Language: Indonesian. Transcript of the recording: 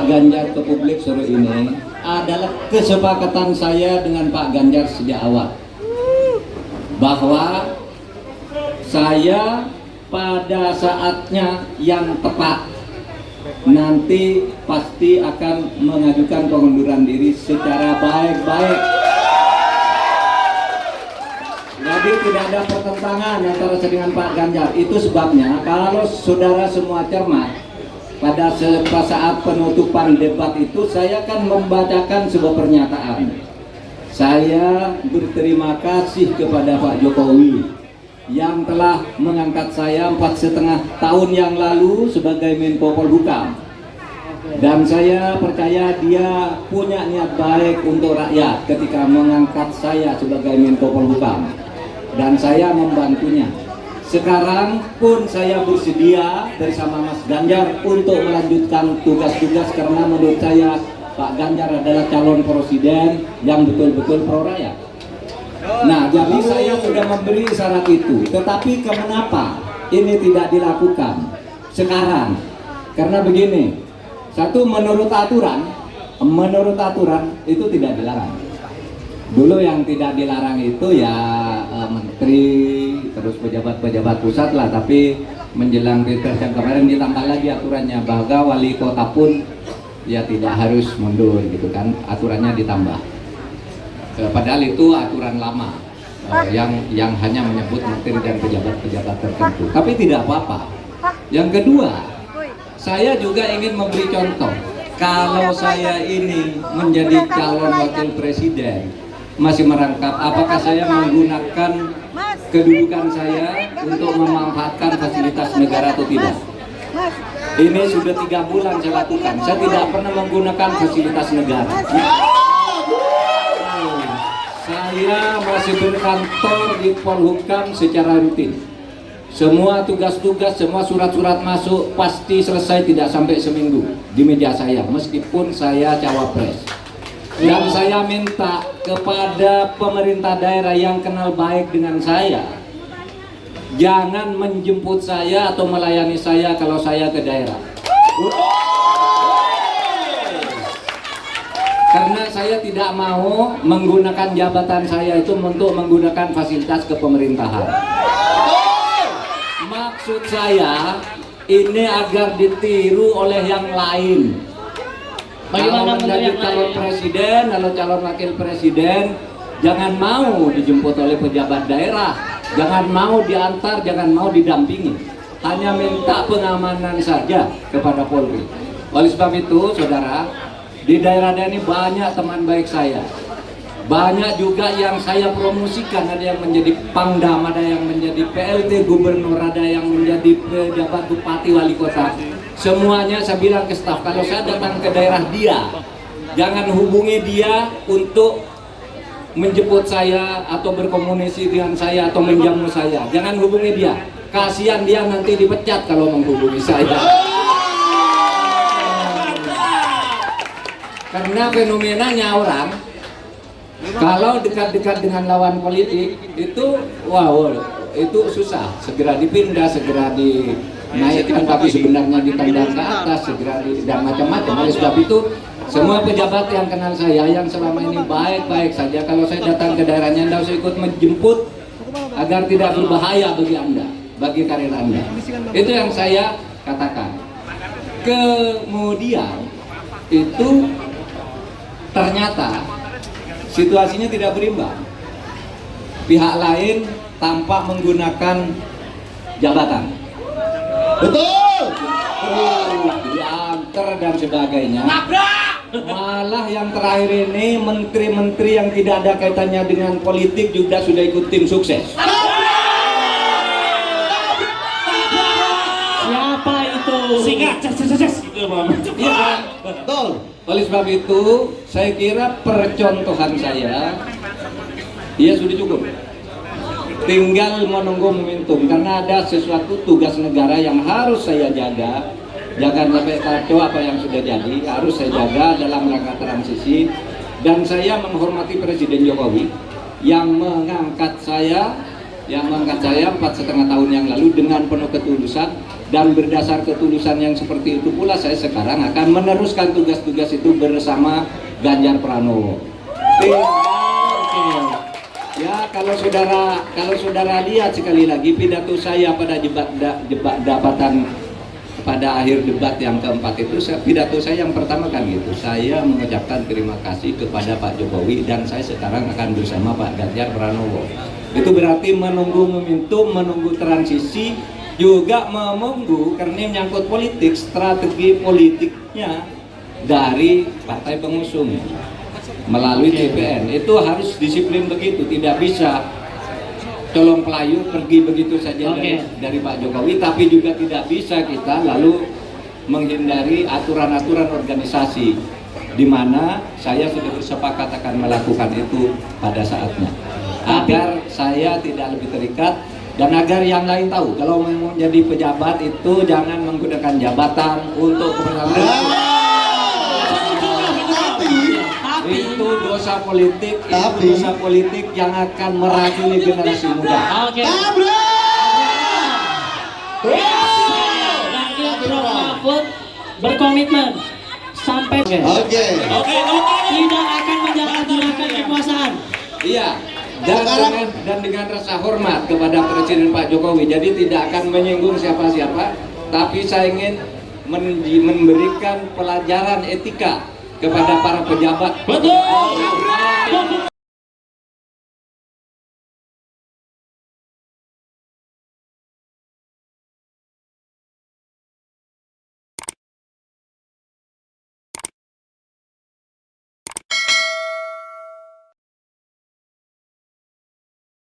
Ganjar ke publik sore ini adalah kesepakatan saya dengan Pak Ganjar sejak awal, bahwa saya pada saatnya yang tepat nanti pasti akan mengajukan pengunduran diri secara baik-baik. Jadi tidak ada pertentangan antara saya dengan Pak Ganjar. Itu sebabnya kalau saudara semua cermat, pada saat penutupan debat itu saya akan membacakan sebuah pernyataan. Saya berterima kasih kepada Pak Jokowi yang telah mengangkat saya 4,5 tahun yang lalu sebagai Menko Polhukam, dan saya percaya dia punya niat baik untuk rakyat ketika mengangkat saya sebagai Menko Polhukam, dan saya membantunya. Sekarang pun saya bersedia bersama Mas Ganjar untuk melanjutkan tugas-tugas, karena menurut saya Pak Ganjar adalah calon presiden yang betul-betul pro rakyat. Nah, jadi saya sudah memberi syarat itu, tetapi kenapa ini tidak dilakukan sekarang? Karena begini, satu, menurut aturan itu tidak dilarang. Dulu yang tidak dilarang itu ya menteri, terus pejabat-pejabat pusat lah, tapi menjelang pilpres yang kemarin ditambah lagi aturannya bahwa wali kota pun ya tidak harus mundur gitu kan, aturannya ditambah. Padahal itu aturan lama yang hanya menyebut menteri dan pejabat-pejabat tertentu, tapi tidak apa-apa. Yang kedua, saya juga ingin memberi contoh. Kalau saya ini menjadi calon wakil presiden, masih merangkap, apakah saya menggunakan kedudukan saya untuk memanfaatkan fasilitas negara atau tidak? Ini sudah 3 bulan saya lakukan. Saya tidak pernah menggunakan fasilitas negara. Saya masih berkantor di Polhukam secara rutin. Semua tugas-tugas, semua surat-surat masuk pasti selesai tidak sampai seminggu di meja saya, meskipun saya cawapres. Dan saya minta kepada pemerintah daerah yang kenal baik dengan saya, jangan menjemput saya atau melayani saya kalau saya ke daerah. Karena saya tidak mau menggunakan jabatan saya itu untuk menggunakan fasilitas kepemerintahan. Maksud saya ini agar ditiru oleh yang lain. Bagaimana menjadi calon presiden, kalau calon wakil presiden, jangan mau dijemput oleh pejabat daerah, jangan mau diantar, jangan mau didampingi, hanya minta pengamanan saja kepada Polri. Oleh sebab itu, saudara, di daerah-daerah ini banyak teman baik saya, banyak juga yang saya promosikan, ada yang menjadi pangdam, ada yang menjadi PLT gubernur, ada yang menjadi pejabat bupati wali kota. Semuanya saya bilang ke staf, kalau saya datang ke daerah dia, jangan hubungi dia untuk menjemput saya atau berkomunikasi dengan saya atau menjamu saya. Jangan hubungi dia, kasihan dia nanti dipecat kalau menghubungi saya. Karena fenomenanya orang kalau dekat-dekat dengan lawan politik itu wow, itu susah, segera dipindah, segera dinaikkan, tapi sebenarnya ditendang ke atas, segera dan macam-macam. Oleh sebab itu, semua pejabat yang kenal saya, yang selama ini baik-baik saja, kalau saya datang ke daerahnya, Anda harus ikut menjemput agar tidak berbahaya bagi Anda, bagi karir Anda. Itu yang saya katakan. Kemudian itu ternyata situasinya tidak berimbang. Pihak lain tampak menggunakan jabatan. Betul. Diantar dan sebagainya. Malah yang terakhir ini menteri-menteri yang tidak ada kaitannya dengan politik juga sudah ikut tim sukses. Siapa itu? Singkat, gitu Bang. Iya kan? Betul. Oleh sebab itu, saya kira percontohan saya, ya sudah cukup. Tinggal menunggu momentum, karena ada sesuatu tugas negara yang harus saya jaga. Jangan sampai kacau apa yang sudah jadi, harus saya jaga dalam rangka transisi. Dan saya menghormati Presiden Jokowi yang mengangkat saya 4,5 tahun yang lalu dengan penuh ketulusan Dan berdasar ketulusan yang seperti itu pula saya sekarang akan meneruskan tugas-tugas itu bersama Ganjar Pranowo. Oke. Ya, kalau saudara lihat sekali lagi pidato saya pada pada akhir debat yang keempat itu, pidato saya yang pertama kan gitu. Saya mengucapkan terima kasih kepada Pak Jokowi dan saya sekarang akan bersama Pak Ganjar Pranowo. Itu berarti menunggu momentum, menunggu transisi, juga menunggu karena menyangkut politik, strategi politiknya dari partai pengusung melalui TPN. Itu harus disiplin begitu, tidak bisa colong pelayu pergi begitu saja dari Pak Jokowi, tapi juga tidak bisa kita lalu menghindari aturan-aturan organisasi di mana saya sudah bersepakat akan melakukan itu pada saatnya, agar saya tidak lebih terikat dan agar yang lain tahu kalau mau menjadi pejabat itu jangan menggunakan jabatan untuk kepentingan. Itu dosa politik, itu dosa politik yang akan meracuni generasi muda. Oke. Nanti Prof Mahfud berkomitmen sampai tidak akan menyalahgunakan kekuasaan. Iya. Dan dengan rasa hormat kepada Presiden Pak Jokowi, jadi tidak akan menyinggung siapa-siapa, tapi saya ingin memberikan pelajaran etika kepada para pejabat. Betul.